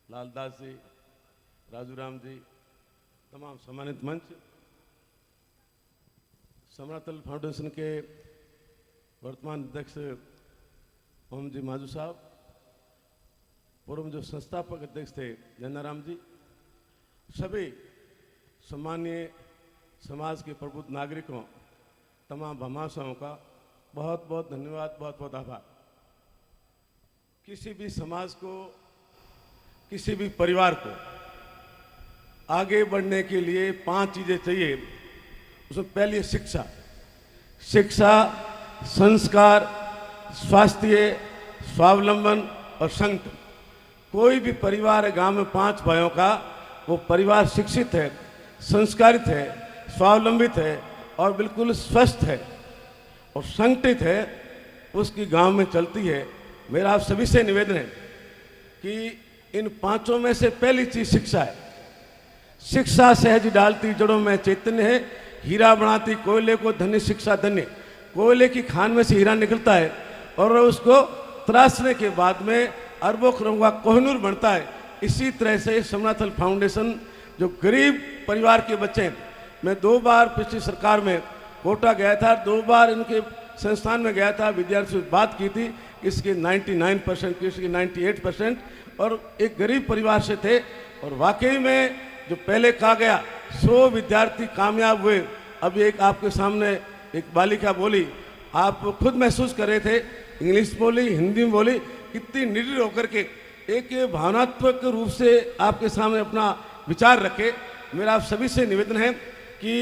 लालदास जी, राजू राम जी, तमाम सम्मानित मंच, समरातल फाउंडेशन के वर्तमान अध्यक्ष ओम जी माजू साहब, पूर्व में जो संस्थापक अध्यक्ष थे जनाराम जी, सभी सम्मानीय समाज के प्रबुद्ध नागरिकों, तमाम भामाशाहों का बहुत बहुत धन्यवाद, बहुत बहुत आभार। किसी भी समाज को, किसी भी परिवार को आगे बढ़ने के लिए 5 चीजें चाहिए। उसमें पहली शिक्षा, शिक्षा, संस्कार, स्वास्थ्य, स्वावलंबन और संगठन। कोई भी परिवार है गांव में 5 भाइयों का, वो परिवार शिक्षित है, संस्कारित है, स्वावलंबित है और बिल्कुल स्वस्थ है और संगठित है, उसकी गांव में चलती है। मेरा आप सभी से निवेदन है कि इन 5 में से पहली चीज शिक्षा है। शिक्षा सहज डालती जड़ों में चैतन्य है, हीरा बनाती कोयले को धन्य शिक्षा धन्य। कोयले की खान में से हीरा निकलता है और उसको तराशने के बाद में अरबों करोड़ों का कोहिनूर बनता है। इसी तरह से समरातल फाउंडेशन जो गरीब परिवार के बच्चे हैं, मैं 2 बार पिछली सरकार में कोटा गया था, 2 बार इनके संस्थान में गया था, विद्यार्थियों से बात की थी, किसी के 99%, किसी के 98% और एक गरीब परिवार से थे। और वाकई में जो पहले कहा गया 100 विद्यार्थी कामयाब हुए। अब एक आपके सामने एक बालिका बोली, आप खुद महसूस कर रहे थे, इंग्लिश बोली, हिंदी में बोली, कितनी निडर होकर के एक भावनात्मक रूप से आपके सामने अपना विचार रखे। मेरा आप सभी से निवेदन है कि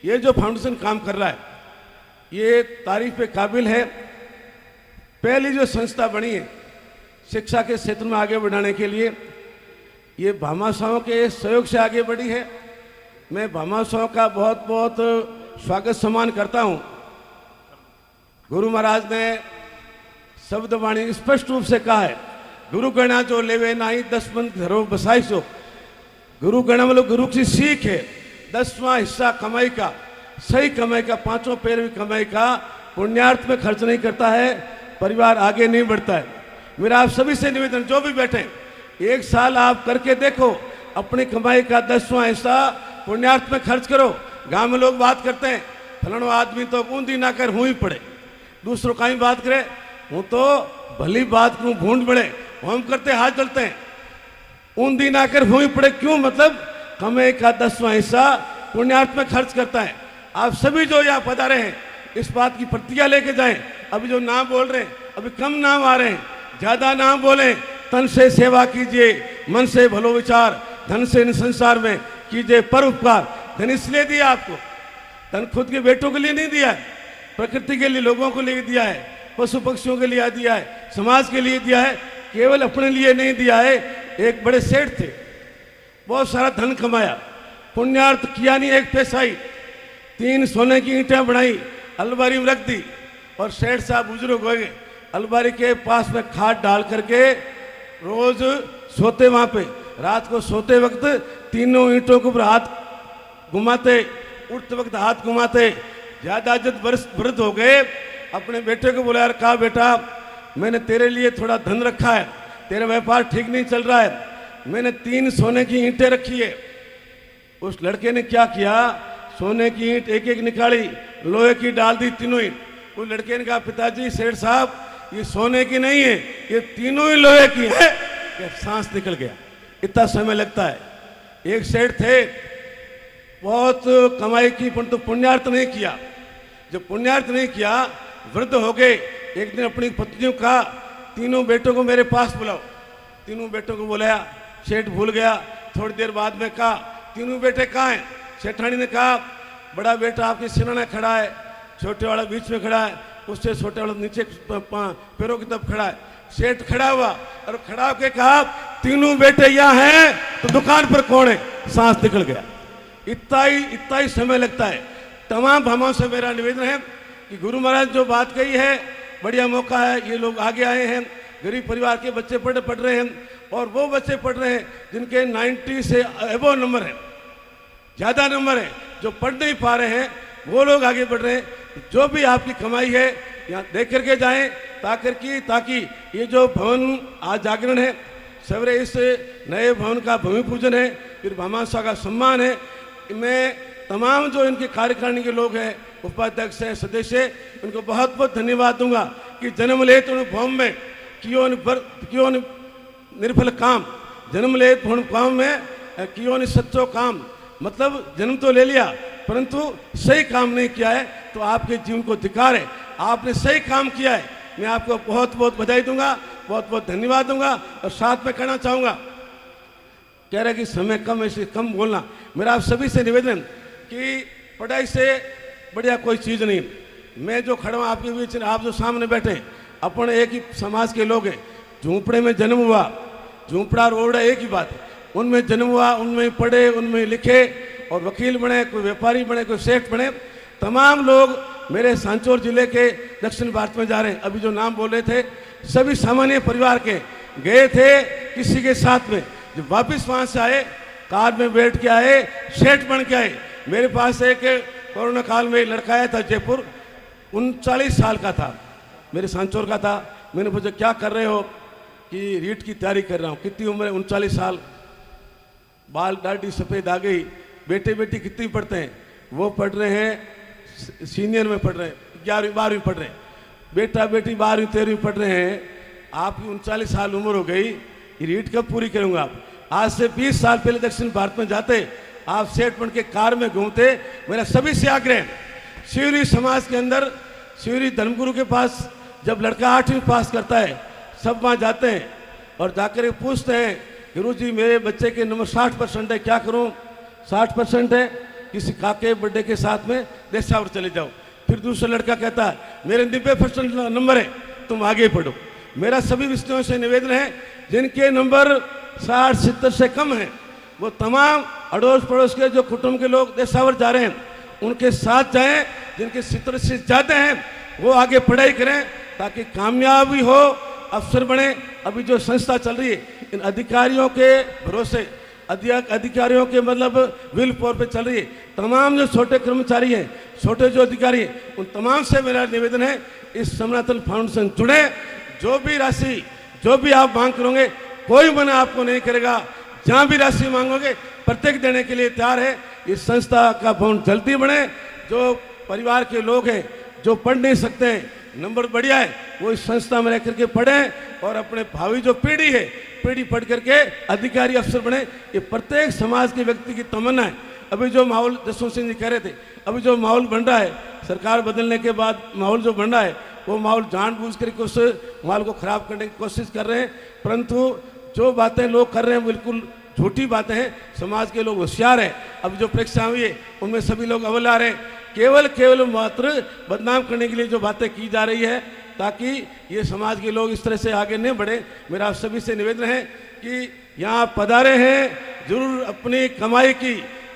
ये जो फाउंडेशन काम कर रहा है ये तारीफ पे काबिल है। पहली जो संस्था बनी है शिक्षा के क्षेत्र में आगे बढ़ाने के लिए, ये भामाशाहों के सहयोग से आगे बढ़ी है। मैं भामाशाहों का बहुत बहुत स्वागत सम्मान करता हूँ। गुरु महाराज ने शब्द वाणी स्पष्ट रूप से कहा है, गुरु गणा जो लेवे नाही 10 मन घरों बसाई सो। गुरु गणा मतलब गुरु की सीख है, 10वां हिस्सा कमाई का, सही कमाई का, 5 पैरवी कमाई का पुण्यार्थ में खर्च नहीं करता है, परिवार आगे नहीं बढ़ता है। मेरा आप सभी से निवेदन, जो भी बैठे 1 साल आप करके देखो, अपनी कमाई का 10वां हिस्सा पुण्यार्थ में खर्च करो। गांव में लोग बात करते हैं, फलाना आदमी तो ऊंधी ना कर हूँ ही पड़े, दूसरों का ही बात करे, हूँ तो भली बात करूँ भूंड पड़े, हम करते हाथ चलते हैं, ऊंधी ना कर हूँ ही पड़े। क्यों? मतलब कमाई का 10वां हिस्सा पुण्यार्थ में खर्च करता है। आप सभी जो यहाँ पधारे हैं इस बात की प्रतिज्ञा लेके जाएं। अभी जो नाम बोल रहे हैं, अभी कम नाम आ रहे हैं, ज्यादा नाम बोलें। तन से सेवा कीजिए, मन से भलो विचार, धन से संसार में कीजिए परोपकार। धन इसलिए दिया आपको, धन खुद के बेटों के लिए नहीं दिया है, प्रकृति के लिए, लोगों को लिए दिया है, पशु पक्षियों के लिए दिया है, समाज के लिए दिया है, केवल अपने लिए नहीं दिया है। एक बड़े सेठ थे, बहुत सारा धन कमाया, पुण्यार्थ किया नहीं, 1 पैसा ही, 3 सोने की ईंटें बनाई, अलमारी में रख दी और सेठ साहब बुजुर्ग हो गए। अलमारी के पास में खाट डाल करके रोज सोते वहां पे, रात को सोते वक्त तीनों ईंटों के ऊपर हाथ घुमाते, उठते वक्त हाथ घुमाते। ज्यादा जब वृद्ध हो गए, अपने बेटे को बोला, यार कहा बेटा, मैंने तेरे लिए थोड़ा धन रखा है, तेरा व्यापार ठीक नहीं चल रहा है, मैंने 3 सोने की ईंटें रखी है। उस लड़के ने क्या किया, सोने की ईंट एक एक निकाली, लोहे की डाल दी तीनों ईंट। उस लड़के ने कहा, पिताजी सेठ साहब ये सोने की नहीं है, ये तीनों ही लोहे की है। सांस निकल गया, इतना समय लगता है। एक सेठ थे, बहुत कमाई की परंतु पुण्यार्थ नहीं किया। जब पुण्यार्थ नहीं किया, वृद्ध हो गए। एक दिन अपनी पत्नियों का, तीनों बेटों को मेरे पास बुलाओ। तीनों बेटों को बुलाया, सेठ भूल गया। थोड़ी देर बाद में कहा, तीनों बेटे कहाँ हैं? सेठानी ने कहा, बड़ा बेटा आपके सिरहाने खड़ा है, छोटे वाला बीच में खड़ा है, उससे छोटे वाला नीचे पैरों की तरफ खड़ा है। सेठ खड़ा हुआ और खड़ा होकर कहा, तीनों बेटे यहाँ हैं तो दुकान पर कौन है? सांस निकल गया। इतना ही समय लगता है। तमाम भामाओं से मेरा निवेदन है कि गुरु महाराज जो बात कही है, बढ़िया मौका है, ये लोग आगे आए हैं, गरीब परिवार के बच्चे पढ़ रहे हैं और वो बच्चे पढ़ रहे हैं जिनके 90 से एबो नंबर है, ज्यादा नंबर है। जो पढ़ नहीं पा रहे हैं वो लोग आगे बढ़ रहे हैं। जो भी आपकी कमाई है यहाँ देख करके जाएं, ताकि ये जो भवन आज जागरण है, सवेरे इस नए भवन का भूमि पूजन है, फिर भामाशाह का सम्मान है। मैं तमाम जो इनके कार्यकारिणी के लोग हैं, उपाध्यक्ष हैं, सदस्य हैं, उनको बहुत बहुत धन्यवाद दूंगा कि जन्म ले तो भवन में क्यों निर्फल काम, जन्म ले भवन काम में क्यों सच्चो काम, मतलब जन्म तो ले लिया परंतु सही काम नहीं किया है, तो आपके जीवन को धिक्कार है। आपने सही काम किया है, मैं आपको बहुत बहुत बधाई दूंगा, बहुत बहुत धन्यवाद दूंगा। और साथ में कहना चाहूँगा, कह रहे कि समय कम है इसलिए कम बोलना, मेरा आप सभी से निवेदन कि पढ़ाई से बढ़िया कोई चीज़ नहीं। मैं जो खड़ा हूँ आपके बीच, आप जो सामने बैठे हैं, अपन एक ही समाज के लोग हैं। झूंपड़े में जन्म हुआ, झूंपड़ा और ओरडा एक ही बात है। उनमें जन्म हुआ, उनमें पढ़े, उनमें लिखे और वकील बने, कोई व्यापारी बने, कोई सेठ बने। तमाम लोग मेरे सांचौर जिले के दक्षिण भारत में जा रहे हैं। अभी जो नाम बोल रहे थे सभी सामान्य परिवार के गए थे किसी के साथ में, जब वापस वहाँ से आए कार में बैठ के आए, सेठ बन के आए। मेरे पास एक कोरोना काल में लड़का आया था जयपुर, 39 साल का था, मेरे सांचौर का था। मैंने पूछा क्या कर रहे हो? कि रीट की तैयारी कर रहा हूँ। कितनी उम्र है? 39 साल। बाल दाढ़ी सफ़ेद आ गई। बेटे बेटी कितनी पढ़ते हैं? वो पढ़ रहे हैं सीनियर में पढ़ रहे हैं, 11वीं 12वीं पढ़ रहे हैं। बेटा बेटी 12वीं 13वीं पढ़ रहे हैं। आपकी 39 साल उम्र हो गई, ये रीट कब पूरी करूँगा आप? आज से 20 साल पहले दक्षिण भारत में जाते, आप सेठ बन के कार में घूमते। मेरा सभी से आग्रह, शिवरी समाज के अंदर शिवरी धर्मगुरु के पास जब लड़का 8वीं पास करता है, सब वहाँ जाते हैं और जाकर के पूछते हैं, गुरुजी मेरे बच्चे के नंबर 60% है, क्या करूँ? 60% है, किसी काके बर्थडे के साथ में देशावर चले जाओ। फिर दूसरा लड़का कहता है मेरे 90% नंबर है, तुम आगे पढ़ो। मेरा सभी विषयों से निवेदन है, जिनके नंबर 60-70 से कम हैं, वो तमाम अड़ोस पड़ोस के जो कुटुंब के लोग देशावर जा रहे हैं उनके साथ जाएं। जिनके 70 से ज़्यादा हैं वो आगे पढ़ाई करें ताकि कामयाबी हो, अफसर बने। अभी जो संस्था चल रही है, इन अधिकारियों के भरोसे, अधिकारियों के मतलब विल पावर पे चल रही है। तमाम जो छोटे कर्मचारी हैं, छोटे जो अधिकारी हैं, उन तमाम से मेरा निवेदन है, इस समनातन फाउंडेशन जुड़े। जो भी राशि, जो भी आप मांग करोगे, कोई मना आपको नहीं करेगा। जहाँ भी राशि मांगोगे प्रत्येक देने के लिए तैयार है। इस संस्था का भवन जल्दी बने। जो परिवार के लोग हैं जो पढ़ नहीं सकते हैं, नंबर बढ़िया है, वो इस संस्था में रह करके पढ़ें और अपने भावी जो पीढ़ी है, पीढ़ी पढ़ करके अधिकारी अफसर बने। ये प्रत्येक समाज के व्यक्ति की तमन्ना है। अभी जो माहौल जसवंत सिंह जी कह रहे थे, अभी जो माहौल बन रहा है, सरकार बदलने के बाद माहौल जो बन रहा है, वो माहौल जानबूझ करके उस माहौल को खराब करने की कोशिश कर रहे हैं। परंतु जो बातें लोग कर रहे हैं बिल्कुल झूठी बातें हैं। समाज के लोग होशियार हैं। अब जो परीक्षा हुई है उनमें सभी लोग अव्वल आ रहे हैं। केवल मात्र बदनाम करने के लिए जो बातें की जा रही है, ताकि ये समाज के लोग इस तरह से आगे नहीं बढ़े। मेरा आप सभी से निवेदन है कि यहाँ पधारे हैं, जरूर अपनी कमाई की,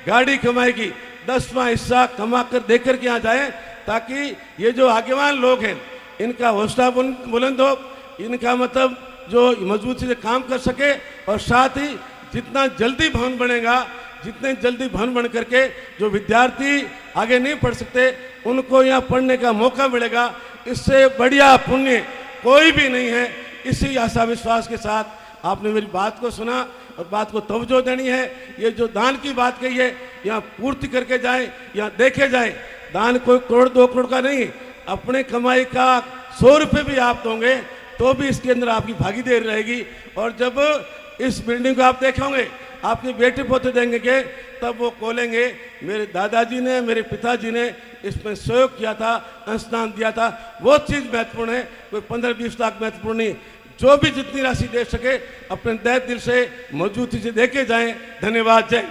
गाड़ी कमाई की 10वां हिस्सा कमा कर दे कर के यहाँ जाए, ताकि ये जो आगेवान लोग हैं इनका हौसला बुलंद हो, इनका मतलब जो मजबूती से काम कर सके। और साथ ही जितना जल्दी भवन बनेगा, जितने जल्दी भवन बन करके जो विद्यार्थी आगे नहीं पढ़ सकते उनको यहाँ पढ़ने का मौका मिलेगा। इससे बढ़िया पुण्य कोई भी नहीं है। इसी आशा विश्वास के साथ आपने मेरी बात को सुना और बात को तवज्जो देनी है। ये जो दान की बात कही है, यहाँ पूर्ति करके जाए, यहाँ देखे जाए। दान कोई करोड़ 2 करोड़ का नहीं, अपने कमाई का 100 रुपये भी आप दोगे तो भी इसके अंदर आपकी भागीदारी रहेगी। और जब इस बिल्डिंग को आप देखोगे, आपके बेटे पोते देंगे, तब वो बोलेंगे मेरे दादाजी ने, मेरे पिताजी ने इसमें सहयोग किया था, अंशदान दिया था। वो चीज़ महत्वपूर्ण है, कोई 15-20 लाख महत्वपूर्ण नहीं। जो भी जितनी राशि दे सके अपने तहे दिल से मौजूदगी से दे के जाएँ। धन्यवाद। जय